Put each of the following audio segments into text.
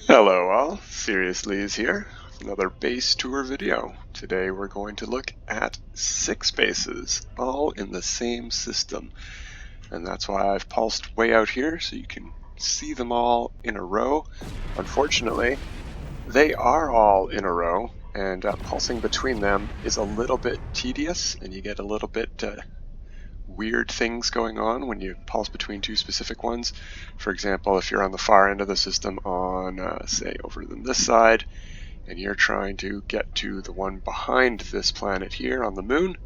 Hello all, Seriously is here with another base tour video. Today we're going to look at 6 bases, all in the same system. And that's why I've pulsed way out here so you can see them all in a row. Unfortunately, they are all in a row, and pulsing between them is a little bit tedious, and you get a little bit weird things going on when you pulse between two specific ones. For example, if you're on the far end of the system on, say, over on this side, and you're trying to get to the one behind this planet here on the moon,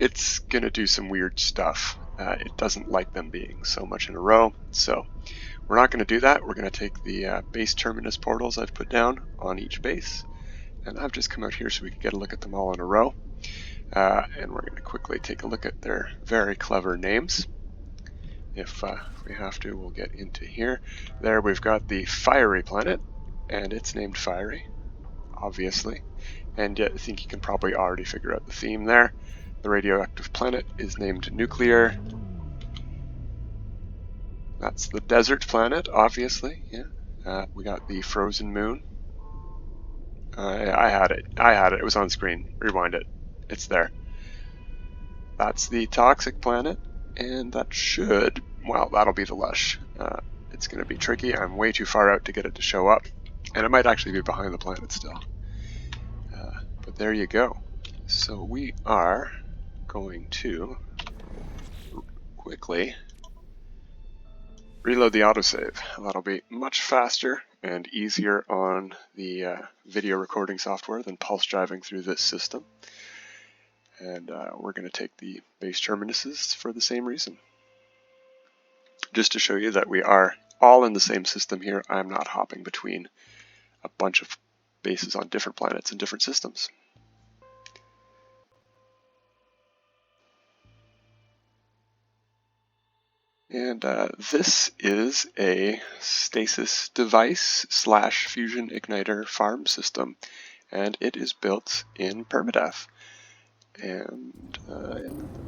it's going to do some weird stuff. It doesn't like them being so much in a row, so we're not going to do that. We're going to take the base terminus portals I've put down on each base, and I've just come out here so we can get a look at them all in a row. And we're going to quickly take a look at their very clever names. If we have to, we'll get into here. There we've got the Fiery Planet, and it's named Fiery, obviously. And I think you can probably already figure out the theme there. The Radioactive Planet is named Nuclear. That's the Desert Planet, obviously. Yeah. We got the Frozen Moon. I had it. It was on screen. Rewind it. It's there. That's the Toxic Planet, and that should, well, that'll be the Lush. It's going to be tricky. I'm way too far out to get it to show up, and it might actually be behind the planet still. But there you go. So we are going to quickly reload the autosave. That'll be much faster and easier on the video recording software than pulse driving through this system. And we're going to take the base terminuses for the same reason. Just to show you that we are all in the same system here, I'm not hopping between a bunch of bases on different planets and different systems. And this is a stasis device / fusion igniter farm system, and it is built in Permadeath. And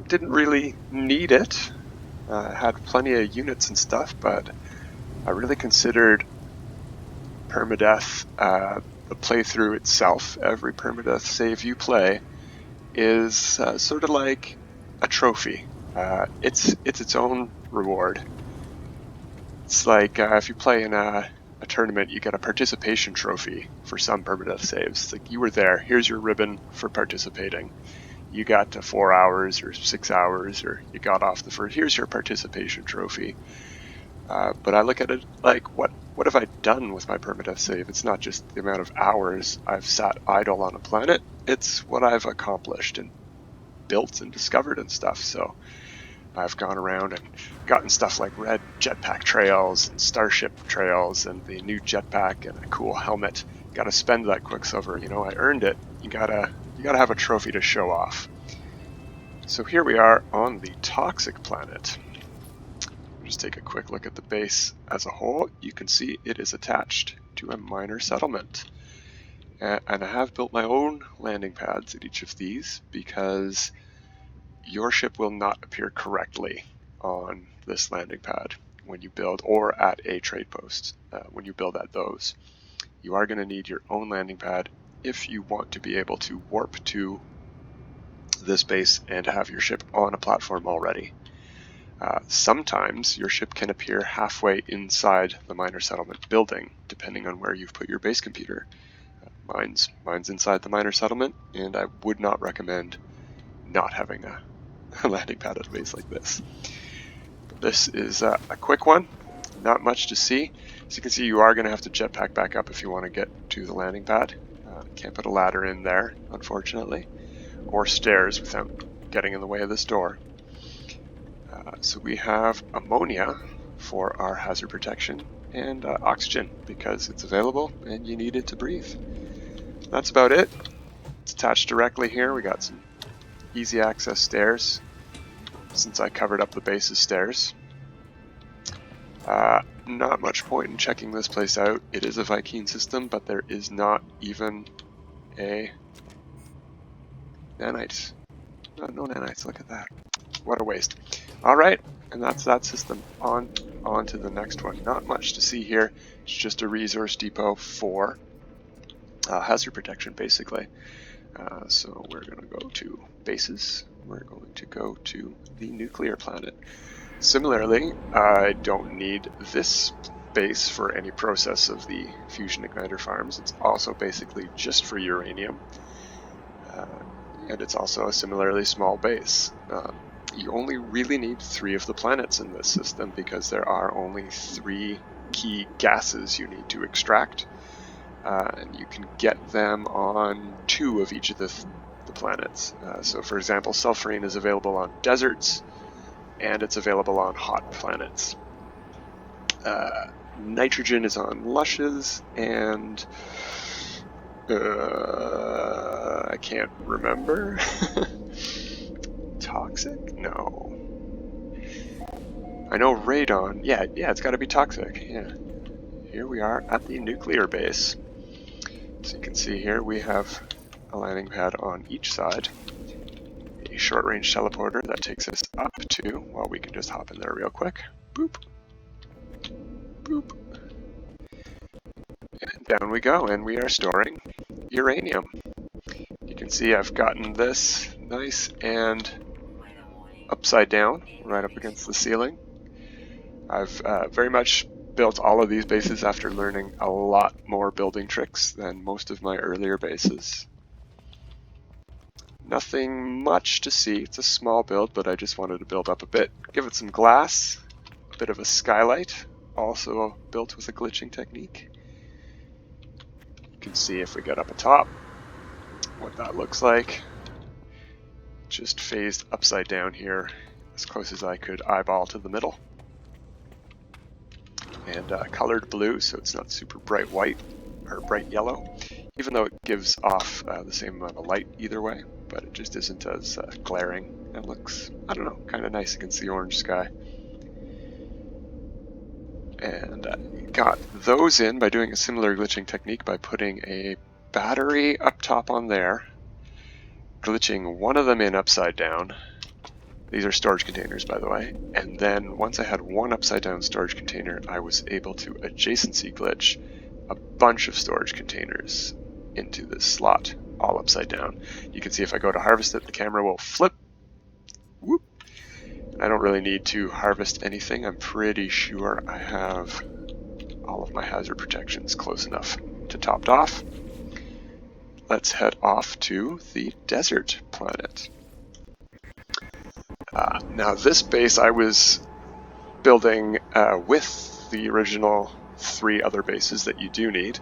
didn't really need it. Had plenty of units and stuff, but I really considered Permadeath the playthrough itself. Every Permadeath save you play is sort of like a trophy. It's its own reward. It's like if you play in a tournament, you get a participation trophy for some Permadeath saves. It's like, you were there, here's your ribbon for participating. You got to 4 hours or 6 hours, or you got off the first, here's your participation trophy. But I look at it like, what have I done with my Permadeath save? It's not just the amount of hours I've sat idle on a planet, it's what I've accomplished and built and discovered and stuff. So I've gone around and gotten stuff like red jetpack trails and starship trails and the new jetpack and a cool helmet. Got to spend that Quicksilver, you know, I earned it. You gotta have a trophy to show off. So here we are on the Toxic Planet. Just take a quick look at the base as a whole. You can see it is attached to a minor settlement. And I have built my own landing pads at each of these because your ship will not appear correctly on this landing pad when you build, or at a trade post when you build at those. You are going to need your own landing pad if you want to be able to warp to this base and have your ship on a platform already. Sometimes your ship can appear halfway inside the minor settlement building, depending on where you've put your base computer. Mine's inside the minor settlement, and I would not recommend not having a landing pad at a base like this. This is a quick one, not much to see. As you can see, you are going to have to jetpack back up if you want to get to the landing pad. Can't put a ladder in there, unfortunately, or stairs without getting in the way of this door. So we have ammonia for our hazard protection, and oxygen because it's available and you need it to breathe. That's about it. It's attached directly here. We got some easy access stairs, since I covered up the base's stairs. Not much point in checking this place out. It is a Viking system, but there is not even a nanite. No nanites, look at that. What a waste. Alright, and that's that system. On on to the next one. Not much to see here. It's just a resource depot for hazard protection, basically. So we're going to go to bases. We're going to go to the nuclear planet. Similarly, I don't need this base for any process of the fusion igniter farms. It's also basically just for uranium. And it's also a similarly small base. You only really need 3 of the planets in this system because there are only 3 key gases you need to extract. And you can get them on 2 of each of the planets. So for example, sulfurine is available on deserts, and it's available on hot planets. Nitrogen is on lushes, and I can't remember. Toxic? No. I know radon. Yeah, it's got to be toxic. Yeah. Here we are at the nuclear base. So you can see here we have a landing pad on each side. A short-range teleporter that takes us up to, well, we can just hop in there real quick. Boop. Boop. And down we go, and we are storing uranium. You can see I've gotten this nice and upside down, right up against the ceiling. I've very much built all of these bases after learning a lot more building tricks than most of my earlier bases. Nothing much to see. It's a small build, but I just wanted to build up a bit. Give it some glass, a bit of a skylight, also built with a glitching technique. You can see if we get up atop what that looks like. Just phased upside down here, as close as I could eyeball to the middle. And colored blue, so it's not super bright white or bright yellow, even though it gives off the same amount of light either way, but it just isn't as glaring. It looks, I don't know, kind of nice against the orange sky. And got those in by doing a similar glitching technique by putting a battery up top on there, glitching one of them in upside down. These are storage containers, by the way. And then once I had one upside down storage container, I was able to adjacency glitch a bunch of storage containers into this slot, all upside down. You can see if I go to harvest it, the camera will flip. Whoop. I don't really need to harvest anything. I'm pretty sure I have all of my hazard protections close enough to topped off. Let's head off to the desert planet. Now this base I was building with the original 3 other bases that you do need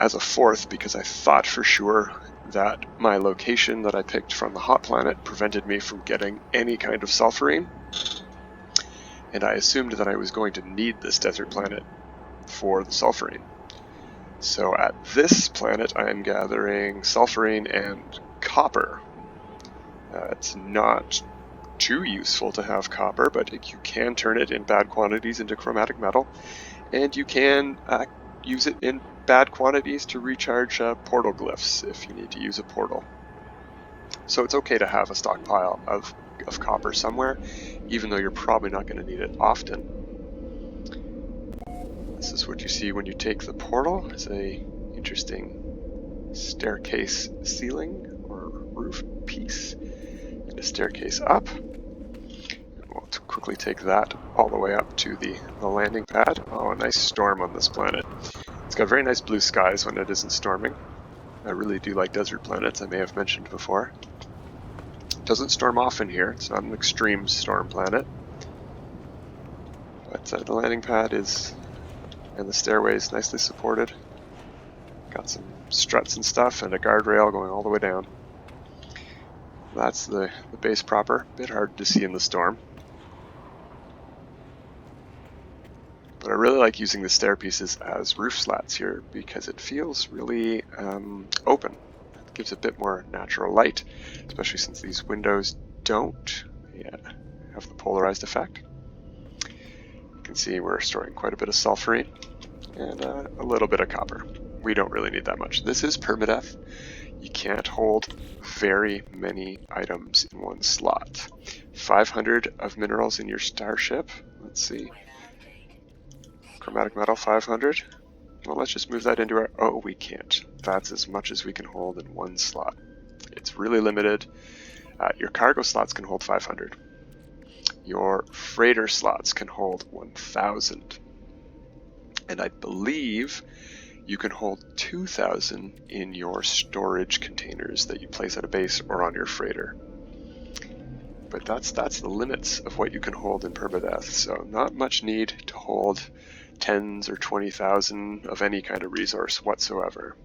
as a 4th, because I thought for sure that my location that I picked from the hot planet prevented me from getting any kind of sulfurine, and I assumed that I was going to need this desert planet for the sulfurine. So at this planet I am gathering sulfurine and copper. It's not too useful to have copper, but you can turn it in bad quantities into chromatic metal, and you can use it in bad quantities to recharge portal glyphs if you need to use a portal. So it's okay to have a stockpile of copper somewhere, even though you're probably not going to need it often. This is what you see when you take the portal. It's a interesting staircase ceiling or roof piece, and a staircase up. We'll quickly take that all the way up to the landing pad. Oh, a nice storm on this planet. It's got very nice blue skies when it isn't storming. I really do like desert planets, I may have mentioned before. It doesn't storm often here. It's not an extreme storm planet. But the landing pad is, and the stairway is nicely supported. Got some struts and stuff and a guardrail going all the way down. That's the base proper. A bit hard to see in the storm. But I really like using the stair pieces as roof slats here because it feels really open. It gives a bit more natural light, especially since these windows don't have the polarized effect. You can see we're storing quite a bit of sulfurine and a little bit of copper. We don't really need that much. This is permadeath. You can't hold very many items in one slot. 500 of minerals in your starship. Let's see. Chromatic metal 500. Well, let's just move that into our... Oh, we can't. That's as much as we can hold in one slot. It's really limited. Your cargo slots can hold 500. Your freighter slots can hold 1,000. And I believe you can hold 2,000 in your storage containers that you place at a base or on your freighter. But that's the limits of what you can hold in Permadeath, so not much need to hold tens or 20,000 of any kind of resource whatsoever.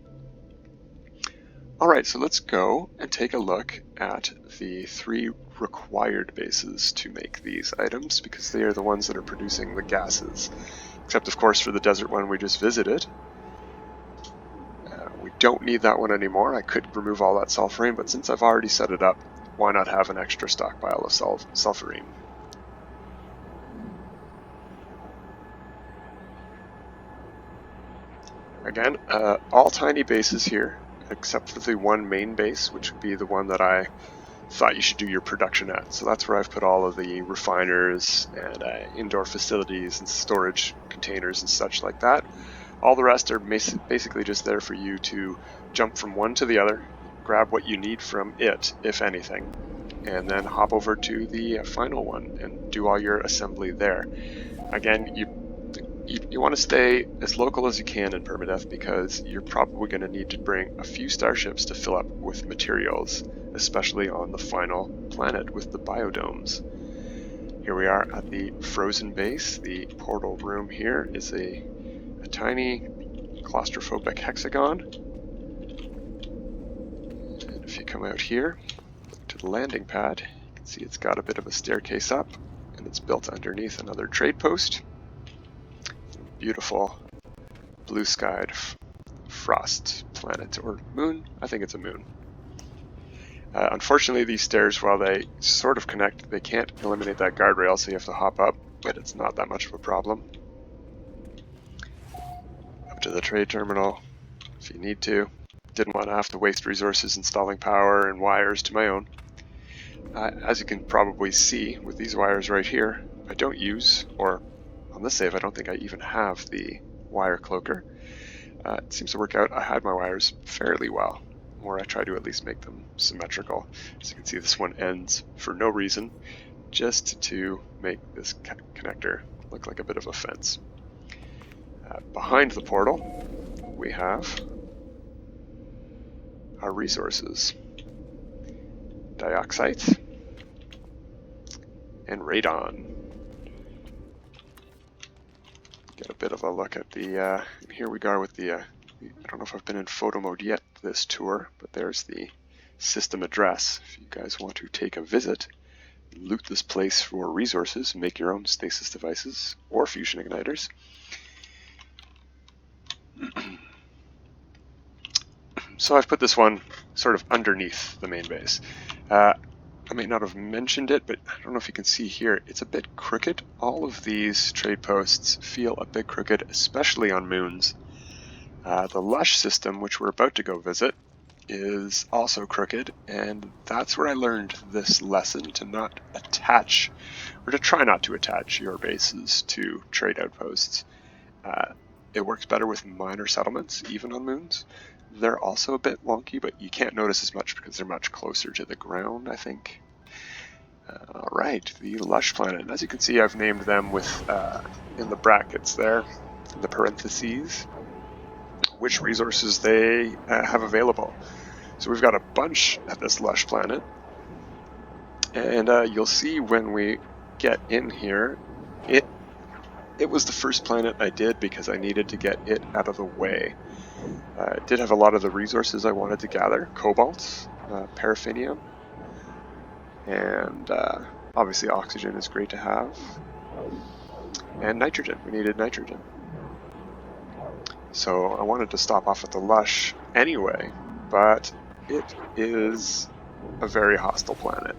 Alright, so let's go and take a look at the 3 required bases to make these items, because they are the ones that are producing the gases. Except, of course, for the desert one we just visited. We don't need that one anymore. I could remove all that sulfurine, but since I've already set it up, why not have an extra stockpile of sulfurine? Again, all tiny bases here, except for the one main base, which would be the one that I thought you should do your production at. So that's where I've put all of the refiners and indoor facilities and storage containers and such like that. All the rest are basically just there for you to jump from one to the other, grab what you need from it, if anything, and then hop over to the final one and do all your assembly there. Again, you want to stay as local as you can in Permadeath, because you're probably going to need to bring a few starships to fill up with materials, especially on the final planet with the biodomes. Here we are at the frozen base. The portal room here is a tiny claustrophobic hexagon. And if you come out here to the landing pad, you can see it's got a bit of a staircase up, and it's built underneath another trade post. Beautiful blue-skied frost planet, or moon. I think it's a moon. Unfortunately, these stairs, while they sort of connect, they can't eliminate that guardrail, so you have to hop up, but it's not that much of a problem. Up to the trade terminal, if you need to. Didn't want to have to waste resources installing power and wires to my own. As you can probably see with these wires right here, I don't use, or on this save, I don't think I even have the wire cloaker. It seems to work out. I hide my wires fairly well, or I try to at least make them symmetrical. As you can see, this one ends for no reason, just to make this connector look like a bit of a fence. Behind the portal, we have our resources. Dioxite and radon. Get a bit of a look at the, here we go with the, I don't know if I've been in photo mode yet this tour, but there's the system address. If you guys want to take a visit, loot this place for resources, make your own stasis devices or fusion igniters. So I've put this one sort of underneath the main base. I may not have mentioned it, but I don't know if you can see here, it's a bit crooked. All of these trade posts feel a bit crooked, especially on moons. The Lush system, which we're about to go visit, is also crooked, and that's where I learned this lesson, to not attach, or to try not to attach your bases to trade outposts. It works better with minor settlements, even on moons. They're also a bit wonky, but you can't notice as much because they're much closer to the ground, I think. Alright, the Lush Planet. And as you can see, I've named them with, in the brackets there, in the parentheses, which resources they have available. So we've got a bunch at this Lush Planet. And you'll see when we get in here, it was the first planet I did because I needed to get it out of the way. It did have a lot of the resources I wanted to gather: cobalt, paraffinium, and obviously oxygen is great to have, and nitrogen. We needed nitrogen. So I wanted to stop off at the Lush anyway, but it is a very hostile planet.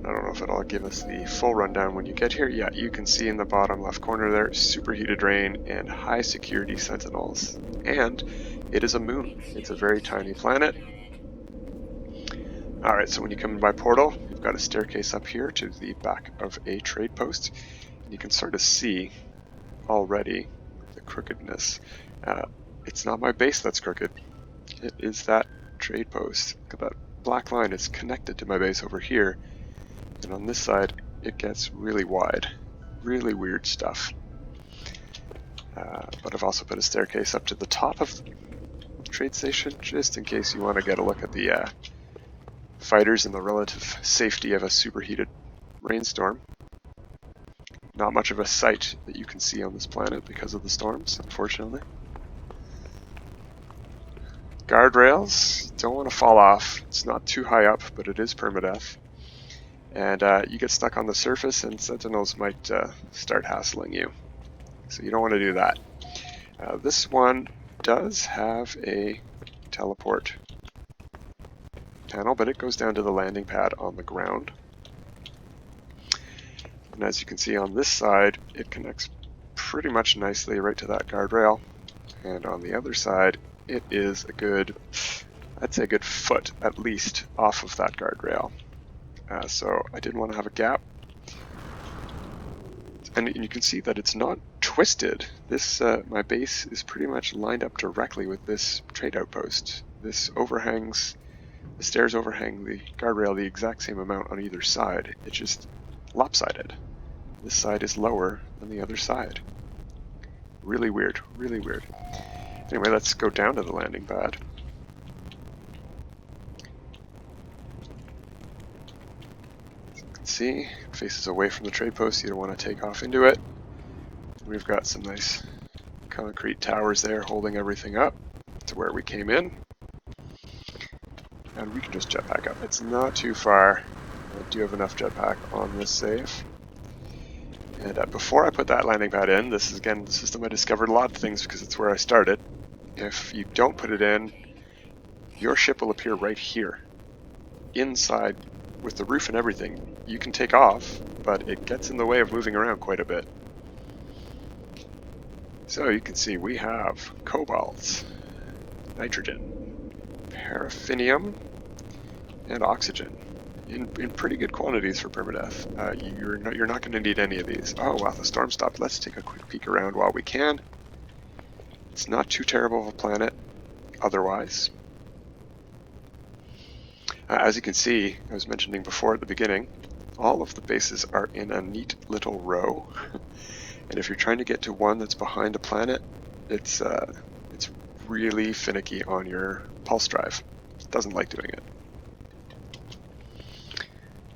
I don't know if it'll give us the full rundown when you get here. Yeah, you can see in the bottom left corner there, superheated rain and high security sentinels. And it is a moon. It's a very tiny planet. Alright, so when you come in by portal, you've got a staircase up here to the back of a trade post. You can sort of see already the crookedness. It's not my base that's crooked. It is that trade post. Look at that black line. It's connected to my base over here. And on this side, it gets really wide. Really weird stuff. But I've also put a staircase up to the top of the trade station, just in case you want to get a look at the fighters and the relative safety of a superheated rainstorm. Not much of a sight that you can see on this planet because of the storms, unfortunately. Guardrails, don't want to fall off. It's not too high up, but it is permadeath. And you get stuck on the surface and sentinels might start hassling you. So you don't want to do that. This one does have a teleport panel, but it goes down to the landing pad on the ground. And as you can see on this side, it connects pretty much nicely right to that guardrail. And on the other side, it is a good, I'd say a good foot at least off of that guardrail. So I didn't want to have a gap. And you can see that it's not twisted. This my base is pretty much lined up directly with this trade outpost. This overhangs, the stairs overhang the guardrail the exact same amount on either side. It's just lopsided. This side is lower than the other side. Really weird, really weird. Anyway, let's go down to the landing pad. As you can see, it faces away from the trade post. You don't want to take off into it. We've got some nice concrete towers there holding everything up to where we came in. And we can just jetpack up. It's not too far. I do have enough jetpack on this save. And before I put that landing pad in, this is again the system I discovered a lot of things because it's where I started. If you don't put it in, your ship will appear right here. Inside, with the roof and everything. You can take off, but it gets in the way of moving around quite a bit. So you can see we have cobalt, nitrogen, paraffinium, and oxygen in pretty good quantities for permadeath. You're not going to need any of these. Oh wow, the storm stopped. Let's take a quick peek around while we can. It's not too terrible of a planet otherwise. As you can see, I was mentioning before at the beginning, all of the bases are in a neat little row. And if you're trying to get to one that's behind a planet, it's really finicky on your pulse drive. It doesn't like doing it.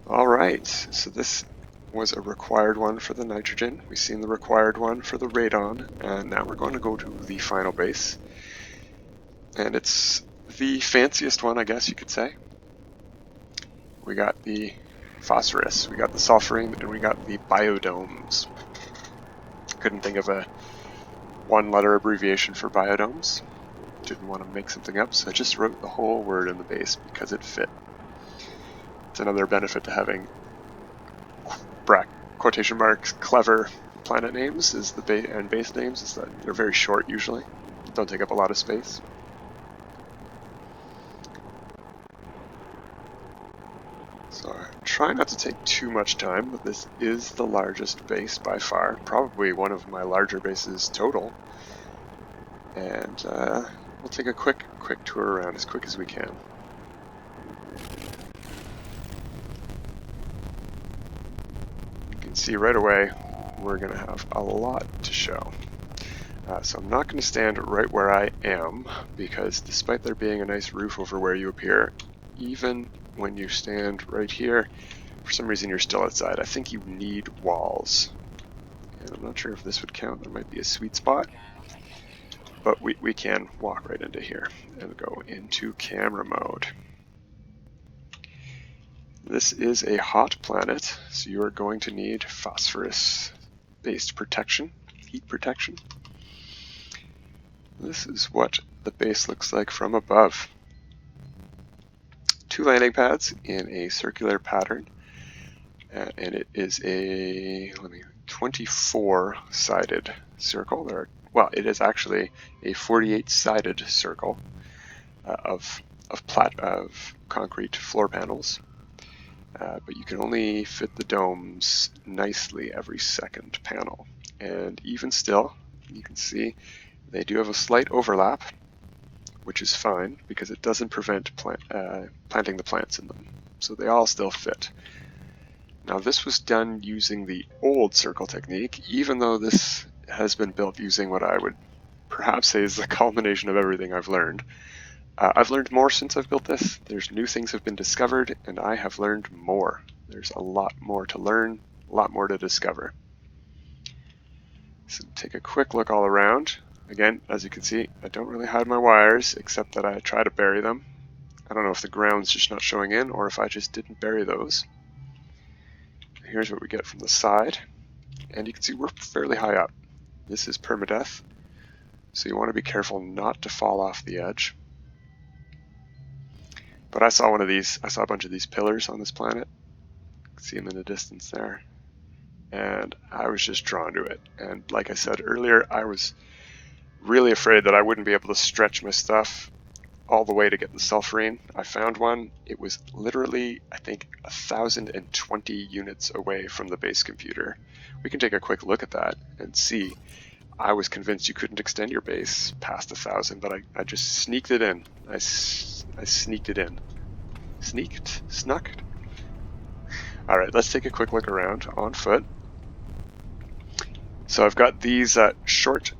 Alright, so this was a required one for the nitrogen. We've seen the required one for the radon, and now we're going to go to the final base. And it's the fanciest one, I guess you could say. We got the phosphorus, we got the sulfurine, and we got the biodomes. Couldn't think of a one-letter abbreviation for biodomes. Didn't want to make something up, so I just wrote the whole word in the base because it fit. It's another benefit to having quotation marks clever planet names is and base names is that they're very short usually. Don't take up a lot of space. So try not to take too much time, but this is the largest base by far, probably one of my larger bases total. And we'll take a quick tour around as quick as we can. You can see right away we're going to have a lot to show. So I'm not going to stand right where I am, because despite there being a nice roof over where you appear, even when you stand right here, for some reason you're still outside. I think you need walls. And I'm not sure if this would count. There might be a sweet spot. But we can walk right into here and go into camera mode. This is a hot planet, so you are going to need phosphorus-based protection, heat protection. This is what the base looks like from above. 2 landing pads in a circular pattern, and it is a 24-sided circle. It is actually a 48-sided circle of concrete floor panels. but you can only fit the domes nicely every second panel. And even still, you can see they do have a slight overlap, which is fine because it doesn't prevent planting the plants in them. So they all still fit. Now this was done using the old circle technique, even though this has been built using what I would perhaps say is the culmination of everything I've learned. I've learned more since I've built this. There's new things have been discovered, and I have learned more. There's a lot more to learn, a lot more to discover. So take a quick look all around. Again, as you can see, I don't really hide my wires, except that I try to bury them. I don't know if the ground's just not showing in, or if I just didn't bury those. Here's what we get from the side, and you can see we're fairly high up. This is permadeath, so you want to be careful not to fall off the edge. But I saw a bunch of these pillars on this planet. You can see them in the distance there. And I was just drawn to it. And like I said earlier, I was really afraid that I wouldn't be able to stretch my stuff all the way to get the sulfurine. I found one. It was literally, I think, 1,020 units away from the base computer. We can take a quick look at that and see. I was convinced you couldn't extend your base past 1,000, but I just sneaked it in. I sneaked it in. Snucked? Alright, let's take a quick look around on foot. So I've got these short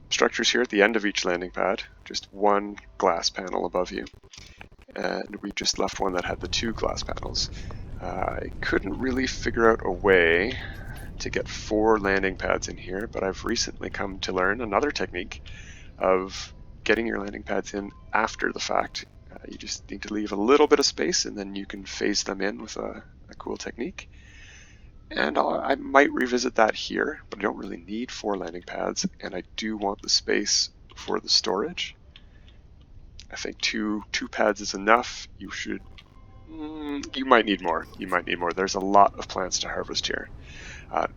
structures here at the end of each landing pad, just one glass panel above you. And we just left one that had the 2 glass panels. I couldn't really figure out a way to get 4 landing pads in here, but I've recently come to learn another technique of getting your landing pads in after the fact. You just need to leave a little bit of space, and then you can phase them in with a cool technique. And I might revisit that here, but I don't really need 4 landing pads, and I do want the space for the storage. I think two pads is enough. You might need more. There's a lot of plants to harvest here.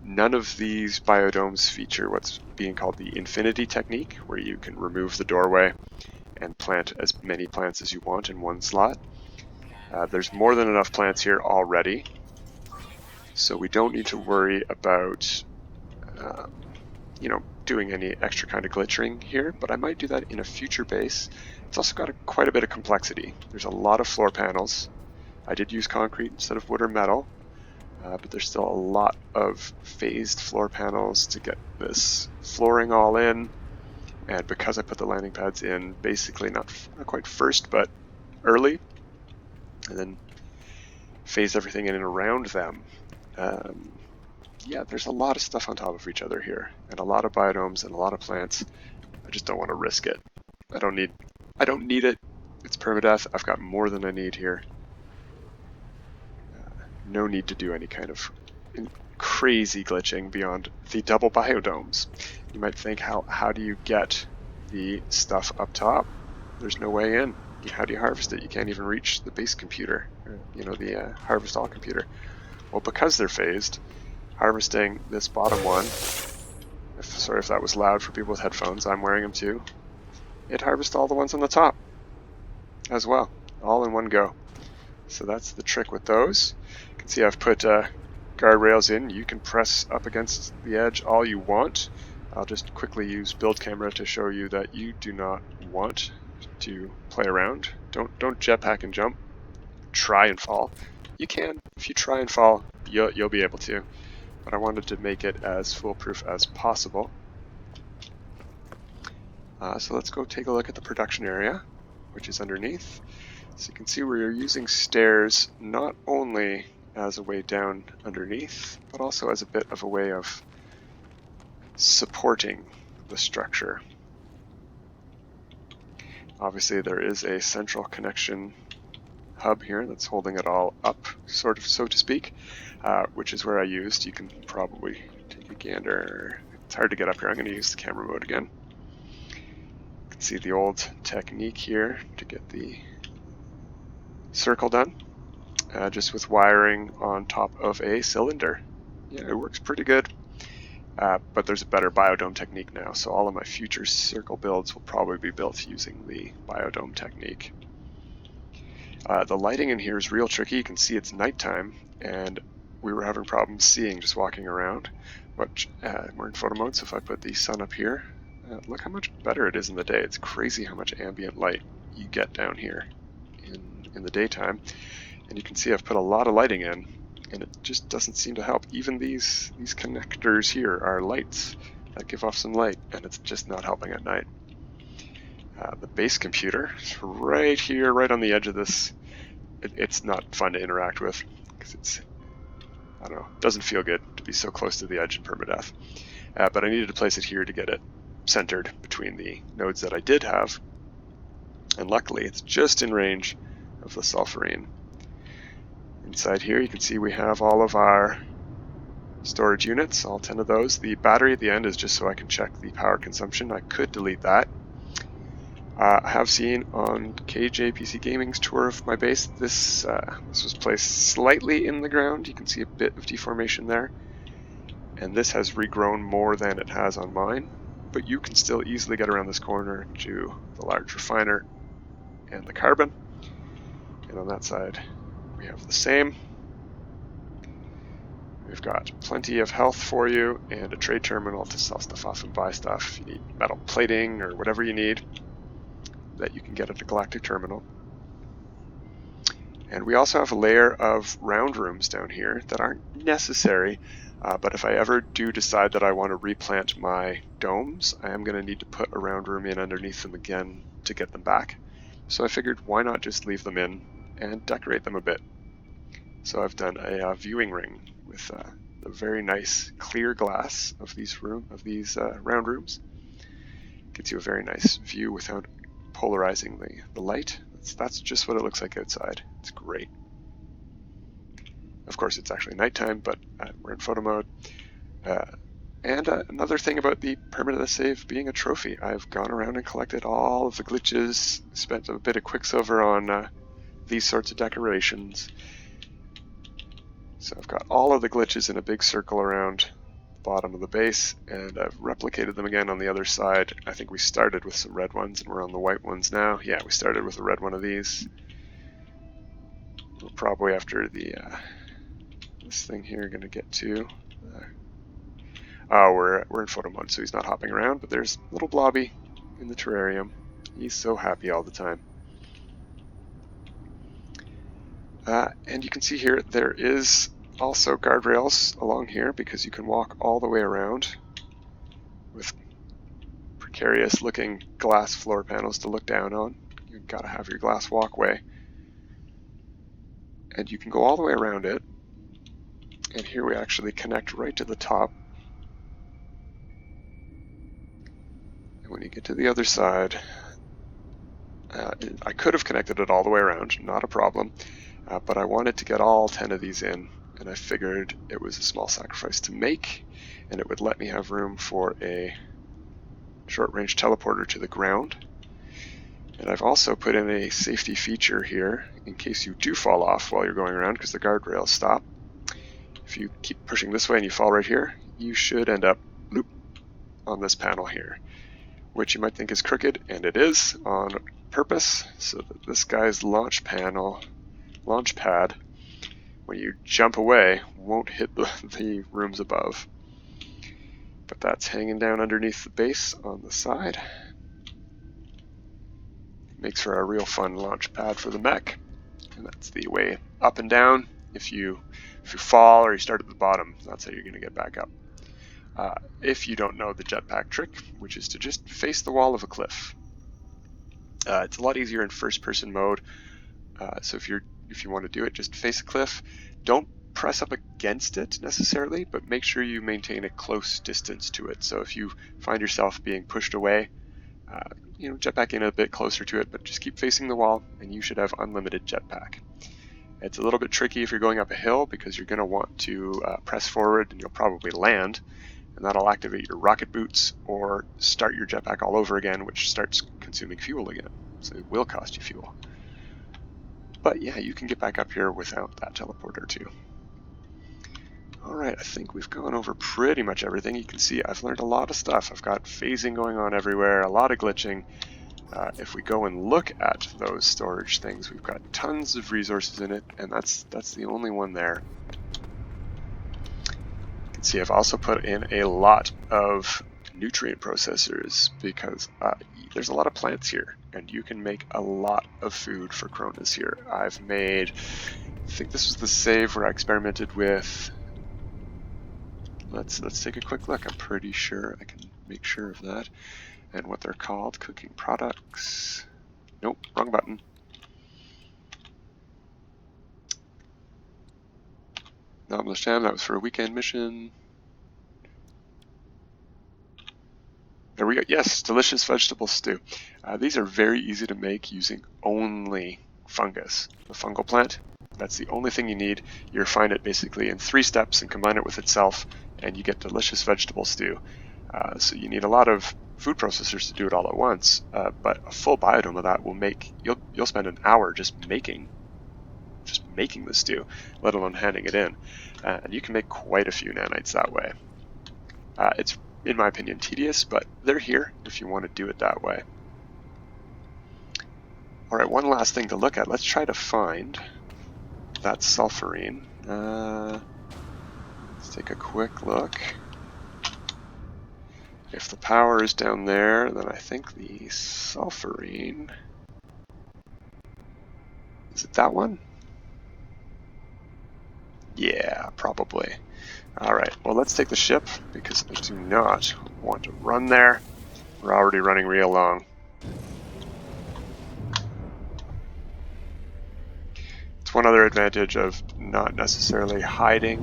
None of these biodomes feature what's being called the infinity technique, where you can remove the doorway and plant as many plants as you want in one slot. There's more than enough plants here already, so we don't need to worry about doing any extra kind of glitching here, but I might do that in a future base. It's also got quite a bit of complexity. There's a lot of floor panels. I did use concrete instead of wood or metal, but there's still a lot of phased floor panels to get this flooring all in. And because I put the landing pads in basically not quite first, but early, and then phase everything in and around them, yeah, there's a lot of stuff on top of each other here, and a lot of biodomes and a lot of plants. I just don't want to risk it. I don't need it. It's permadeath. I've got more than I need here. No need to do any kind of crazy glitching beyond the double biodomes. You might think, how do you get the stuff up top? There's no way in. How do you harvest it? You can't even reach the base computer, the harvest all computer. Well, because they're phased, harvesting this bottom one, sorry if that was loud for people with headphones, I'm wearing them too, it harvests all the ones on the top as well, all in one go. So that's the trick with those. You can see I've put guardrails in. You can press up against the edge all you want. I'll just quickly use build camera to show you that you do not want to play around. Don't jetpack and jump. Try and fall. You can. If you try and fall, you'll be able to. But I wanted to make it as foolproof as possible. So let's go take a look at the production area, which is underneath. So you can see we're using stairs not only as a way down underneath, but also as a bit of a way of supporting the structure. Obviously there is a central connection hub here that's holding it all up, sort of, so to speak, which is where I used. You can probably take a gander. It's hard to get up here. I'm going to use the camera mode again. You can see the old technique here to get the circle done, just with wiring on top of a cylinder. Yeah, it works pretty good, but there's a better biodome technique now, so all of my future circle builds will probably be built using the biodome technique. The lighting in here is real tricky. You can see it's nighttime, and we were having problems seeing just walking around. But we're in photo mode, so if I put the sun up here, look how much better it is in the day. It's crazy how much ambient light you get down here in the daytime. And you can see I've put a lot of lighting in, and it just doesn't seem to help. Even these connectors here are lights that give off some light, and it's just not helping at night. The base computer is right here, right on the edge of this. It's not fun to interact with because it's, I don't know, it doesn't feel good to be so close to the edge in permadeath. But I needed to place it here to get it centered between the nodes that I did have, and luckily it's just in range of the sulfurine. Inside here you can see we have all of our storage units, all 10 of those. The battery at the end is just so I can check the power consumption. I could delete that. I have seen on KJ PC Gaming's tour of my base, this was placed slightly in the ground. You can see a bit of deformation there. And this has regrown more than it has on mine. But you can still easily get around this corner to the large refiner and the carbon. And on that side, we have the same. We've got plenty of health for you and a trade terminal to sell stuff off and buy stuff. If you need metal plating or whatever you need, that you can get at the Galactic Terminal. And we also have a layer of round rooms down here that aren't necessary, but if I ever do decide that I want to replant my domes, I am going to need to put a round room in underneath them again to get them back. So I figured why not just leave them in and decorate them a bit. So I've done a viewing ring with the very nice clear glass of these round rooms. Gives you a very nice view without polarizing the light. That's just what it looks like outside. It's great. Of course, it's actually nighttime, but we're in photo mode. And another thing about the Permadeath save being a trophy, I've gone around and collected all of the glitches, spent a bit of Quicksilver on these sorts of decorations. So I've got all of the glitches in a big circle around the bottom of the base, and I've replicated them again on the other side. I think we started with some red ones, and we're on the white ones now. Yeah, we started with a red one of these. We're probably after the this thing here going to get to. We're in photo mode, so he's not hopping around, but there's little Blobby in the terrarium. He's so happy all the time. And you can see here there is also guardrails along here because you can walk all the way around with precarious looking glass floor panels to look down on. You've got to have your glass walkway. And you can go all the way around it. And here we actually connect right to the top. And when you get to the other side, I could have connected it all the way around, not a problem. But I wanted to get all 10 of these in, and I figured it was a small sacrifice to make, and it would let me have room for a short-range teleporter to the ground. And I've also put in a safety feature here in case you do fall off while you're going around, because the guardrails stop. If you keep pushing this way and you fall right here, you should end up loop on this panel here, which you might think is crooked, and it is on purpose, so that this guy's launch pad, when you jump away, won't hit the rooms above. But that's hanging down underneath the base on the side. Makes for a real fun launch pad for the mech. And that's the way up and down. If you fall or you start at the bottom, that's how you're going to get back up. If you don't know the jetpack trick, which is to just face the wall of a cliff. It's a lot easier in first-person mode. So if you want to do it, just face a cliff. Don't press up against it necessarily, but make sure you maintain a close distance to it. So if you find yourself being pushed away, jetpack in a bit closer to it, but just keep facing the wall and you should have unlimited jetpack. It's a little bit tricky if you're going up a hill because you're going to want to press forward and you'll probably land, and that'll activate your rocket boots or start your jetpack all over again, which starts consuming fuel again. So it will cost you fuel. But yeah, you can get back up here without that teleporter too. Alright, I think we've gone over pretty much everything. You can see I've learned a lot of stuff. I've got phasing going on everywhere, a lot of glitching. If we go and look at those storage things, we've got tons of resources in it, and that's the only one there. You can see I've also put in a lot of nutrient processors because there's a lot of plants here, and you can make a lot of food for Cronus here. I've made, I think this was the save where I experimented with. Let's take a quick look. I'm pretty sure I can make sure of that. And what they're called, cooking products. Nope, wrong button. Novelist Jam, that was for a weekend mission. There we go. Yes, delicious vegetable stew. These are very easy to make using only fungus. The fungal plant, that's the only thing you need. You refine it basically in 3 steps and combine it with itself, and you get delicious vegetable stew. So you need a lot of food processors to do it all at once, but a full biodome of that will make, you'll spend an hour just making the stew, let alone handing it in. And you can make quite a few nanites that way. It's, in my opinion, tedious, but they're here if you want to do it that way. Alright, one last thing to look at. Let's try to find that sulfurine. Let's take a quick look. If the power is down there, then I think the sulfurine... Is it that one? Yeah, probably. Alright, well let's take the ship, because I do not want to run there. We're already running real long. It's one other advantage of not necessarily hiding.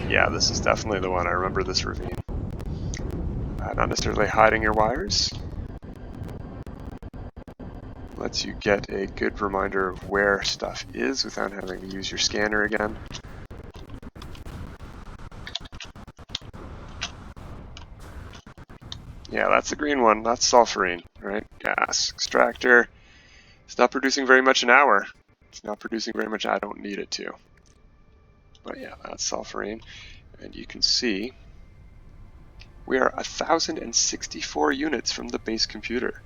Yeah, this is definitely the one. I remember this ravine. Not necessarily hiding your wires. Lets you get a good reminder of where stuff is without having to use your scanner again. Yeah, that's the green one. That's sulfurine, right? Gas extractor. It's not producing very much an hour. It's not producing very much. I don't need it to. But yeah, that's sulfurine. And you can see we are 1,064 units from the base computer.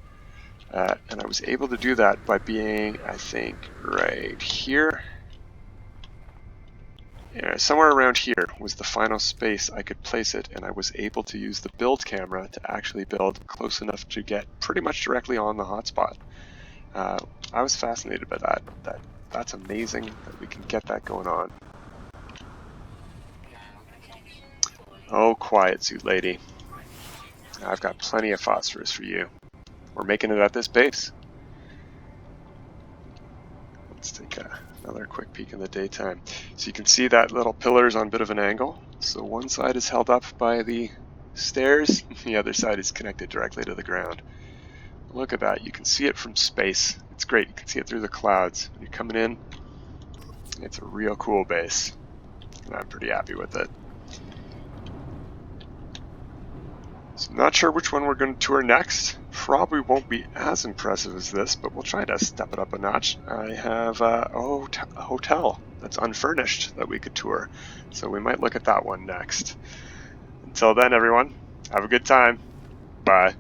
And I was able to do that by being, I think, right here. Yeah, somewhere around here was the final space I could place it, and I was able to use the build camera to actually build close enough to get pretty much directly on the hotspot. I was fascinated by that. That's amazing that we can get that going on. Oh, quiet, suit lady. I've got plenty of phosphorus for you. We're making it at this base. Let's take another quick peek in the daytime. So you can see that little pillar's on a bit of an angle. So one side is held up by the stairs, the other side is connected directly to the ground. Look at that, you can see it from space. It's great, you can see it through the clouds. When you're coming in, it's a real cool base. And I'm pretty happy with it. So not sure which one we're going to tour next. Probably won't be as impressive as this, but we'll try to step it up a notch. I have a hotel that's unfurnished that we could tour, so we might look at that one next. Until then, everyone, have a good time. Bye.